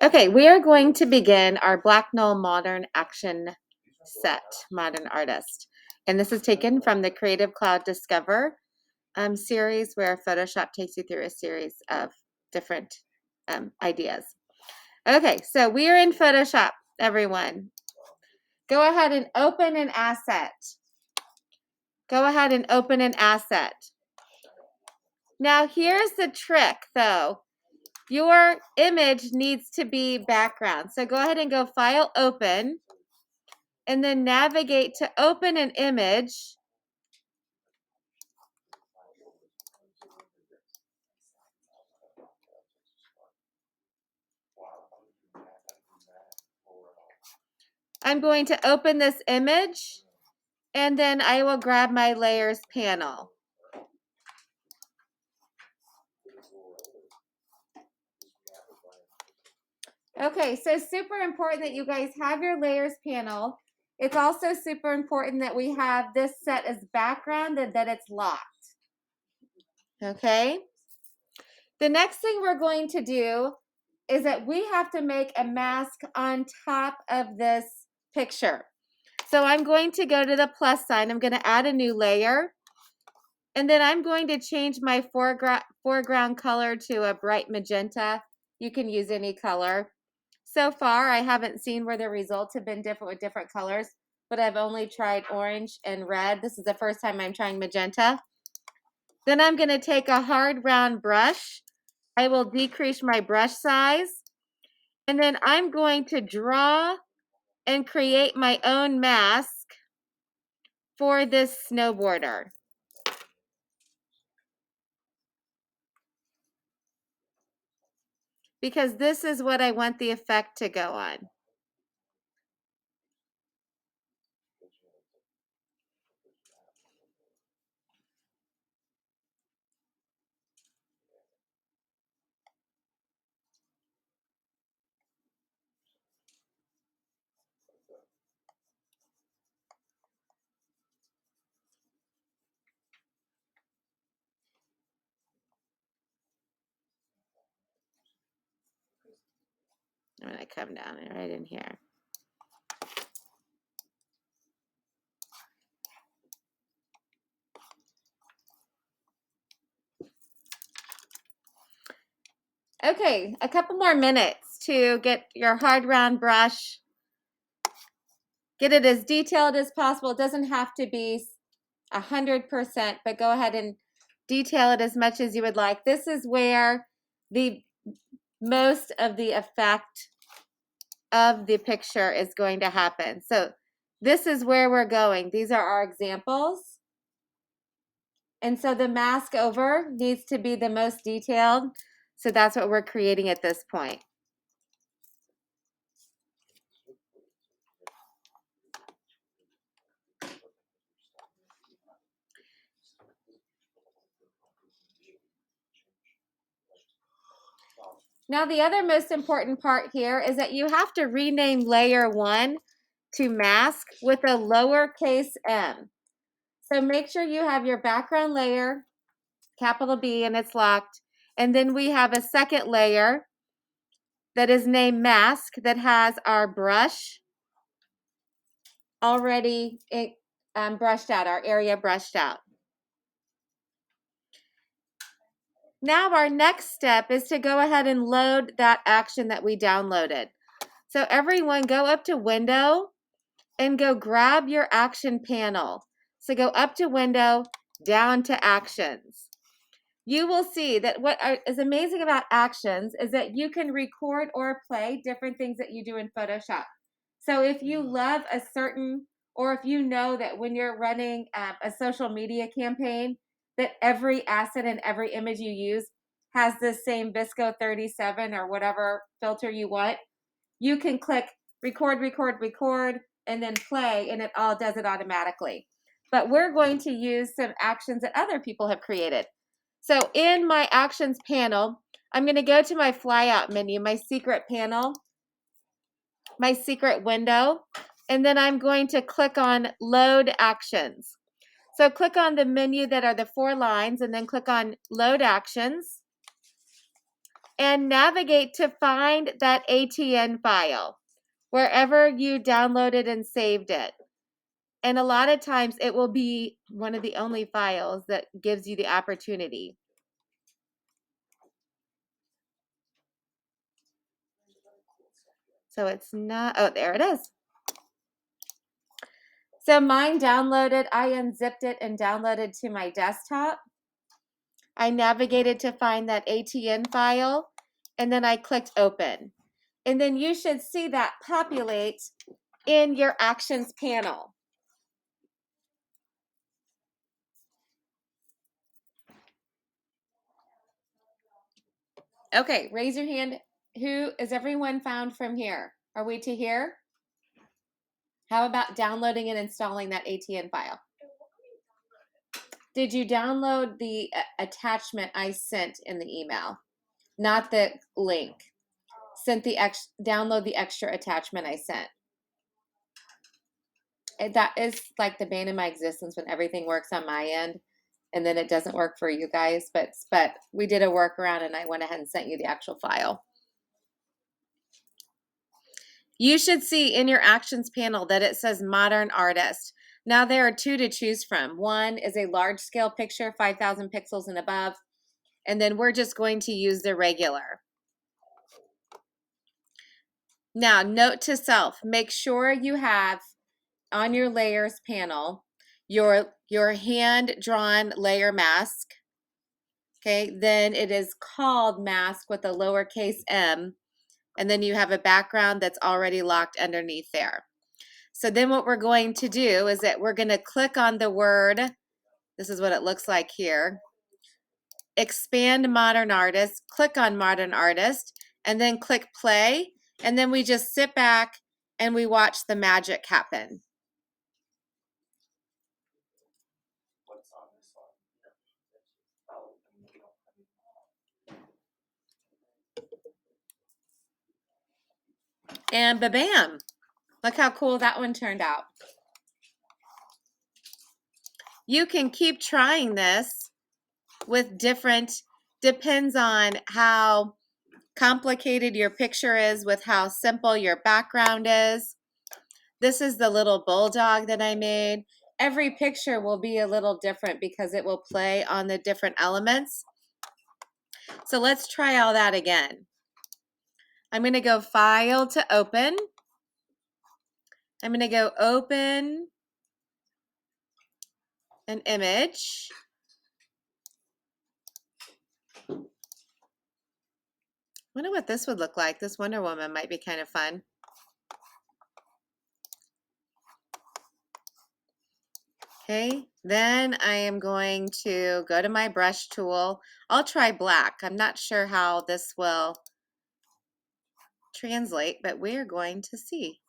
Okay, we are going to begin our BlackHull Modern Action Set, Modern Artist. And this is taken from the Creative Cloud Discover series where Photoshop takes you through a series of different ideas. Okay, so we are in Photoshop, everyone. Go ahead and open an asset. Go ahead and open an asset. Now here's the trick though. Your image needs to be background. So go ahead and go File, Open, and then navigate to open an image. I'm going to open this image, and then I will grab my Layers panel. Okay, so super important that you guys have your Layers panel. It's also super important that we have this set as background and that it's locked. Okay? The next thing we're going to do is that we have to make a mask on top of this picture. So I'm going to go to the plus sign. I'm going to add a new layer. And then I'm going to change my foreground color to a bright magenta. You can use any color. So far, I haven't seen where the results have been different with different colors, but I've only tried orange and red. This is the first time I'm trying magenta. Then I'm going to take a hard round brush. I will decrease my brush size. And then I'm going to draw and create my own mask for this snowboarder. Because this is what I want the effect to go on. I'm going to come down and right in here. Okay, a couple more minutes to get your hard round brush. Get it as detailed as possible. It doesn't have to be 100%, but go ahead and detail it as much as you would like. This is where the most of the effect of the picture is going to happen. So this is where we're going. These are our examples. And so the mask over needs to be the most detailed. So that's what we're creating at this point. Now the other most important part here is that you have to rename layer 1 to mask with a lowercase m. So make sure you have your background layer, capital B, and it's locked. And then we have a second layer that is named mask that has our brush already brushed out, our area brushed out. Now our next step is to go ahead and load that action that we downloaded. So everyone go up to Window and go grab your action panel. So go up to Window, down to Actions. You will see that what is amazing about Actions is that you can record or play different things that you do in Photoshop. So if you love a certain, or if you know that when you're running a social media campaign, that every asset and every image you use has the same Visco 37 or whatever filter you want, you can click record, record, record, and then play, and it all does it automatically. But we're going to use some actions that other people have created. So in my actions panel, I'm going to go to my flyout menu, my secret panel, my secret window, and then I'm going to click on load actions. So click on the menu that are the 4 lines and then click on load actions. and navigate to find that ATN file wherever you downloaded and saved it. And a lot of times it will be one of the only files that gives you the opportunity. So it's not, oh, there it is. So mine downloaded, I unzipped it and downloaded to my desktop. I navigated to find that ATN file, and then I clicked open. And then you should see that populate in your actions panel. Okay, raise your hand. Who is everyone found from here? Are we to here? How about downloading and installing that ATN file? Did you download the attachment I sent in the email? Not the link. Sent the download the extra attachment I sent. That is like the bane of my existence when everything works on my end and then it doesn't work for you guys. But we did a workaround and I went ahead and sent you the actual file. You should see in your actions panel that it says modern artist. Now there are two to choose from. One is a large scale picture, 5,000 pixels and above. And then we're just going to use the regular. Now, note to self, make sure you have on your layers panel your hand-drawn layer mask. Okay, then it is called mask with a lowercase m, and then you have a background that's already locked underneath there. So then what we're going to do is that we're going to click on the word, this is what it looks like here, expand modern artist, click on modern artist, and then click play, and then we just sit back and we watch the magic happen. And ba-bam! Look how cool that one turned out. You can keep trying this with different, depends on how complicated your picture is with how simple your background is. This is the little bulldog that I made. Every picture will be a little different because it will play on the different elements. So let's try all that again. I'm going to go File to Open. I'm going to go Open an Image. Wonder what this would look like. This Wonder Woman might be kind of fun. Okay, then I am going to go to my brush tool. I'll try black. I'm not sure how this will translate, but we're going to see.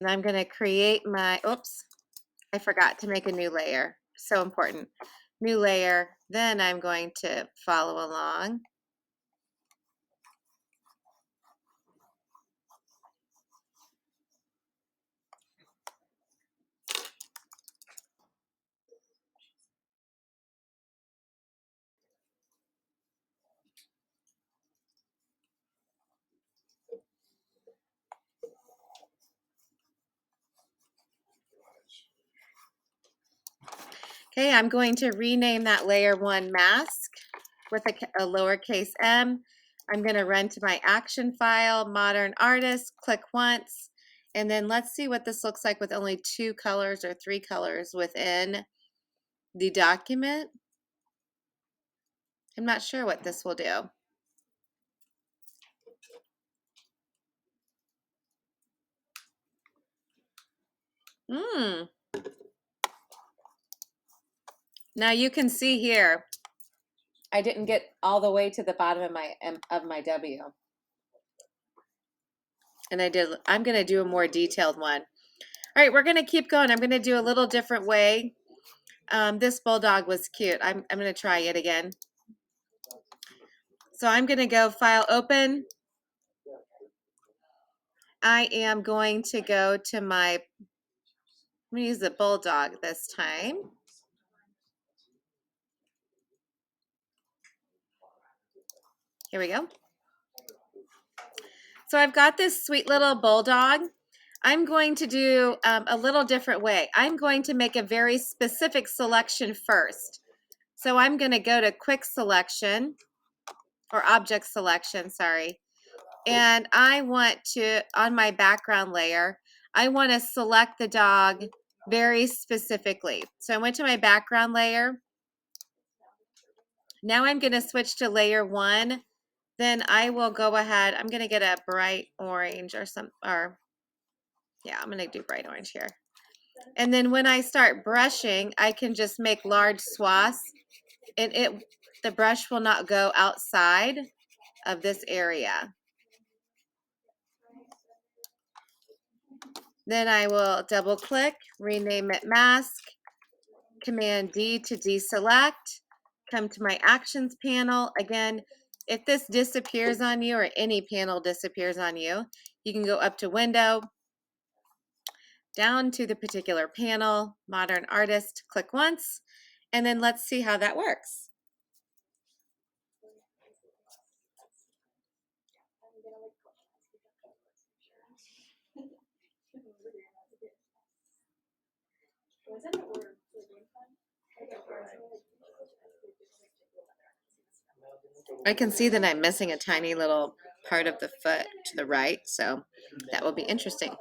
And I'm going to create my, oops, I forgot to make a new layer. So important. New layer. Then I'm going to follow along. Okay, I'm going to rename that layer 1 mask with a lowercase m. I'm going to run to my action file, modern artist, click once, and then let's see what this looks like with only 2 colors or 3 colors within the document. I'm not sure what this will do. Now you can see here, I didn't get all the way to the bottom of my W. And I'm going to do a more detailed one. All right, we're going to keep going. I'm going to do a little different way. This bulldog was cute. I'm going to try it again. So I'm going to go File, Open. I am going to go to my, I'm going to use the bulldog this time. Here we go. So I've got this sweet little bulldog. I'm going to do a little different way. I'm going to make a very specific selection first. So I'm going to go to quick selection or object selection, sorry. And I want to, on my background layer, I want to select the dog very specifically. So I went to my background layer. Now I'm going to switch to layer 1. Then I will go ahead, I'm going to get a bright orange or yeah, I'm going to do bright orange here. And then when I start brushing, I can just make large swaths, and the brush will not go outside of this area. Then I will double click, rename it mask, Command D to deselect, come to my actions panel. Again, if this disappears on you or any panel disappears on you, you can go up to Window, down to the particular panel, Modern Artist, click once, and then let's see how that works. I can see that I'm missing a tiny little part of the foot to the right, so that will be interesting.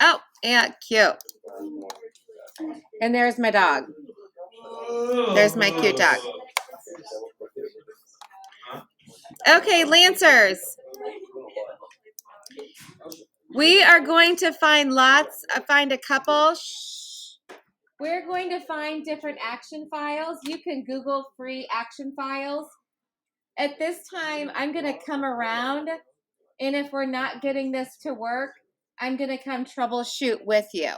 Oh, yeah, cute. And there's my dog. There's my cute dog. Okay, Lancers. We are going to find find a couple. We're going to find different action files. You can Google free action files. At this time, I'm going to come around, and if we're not getting this to work, I'm going to come troubleshoot with you.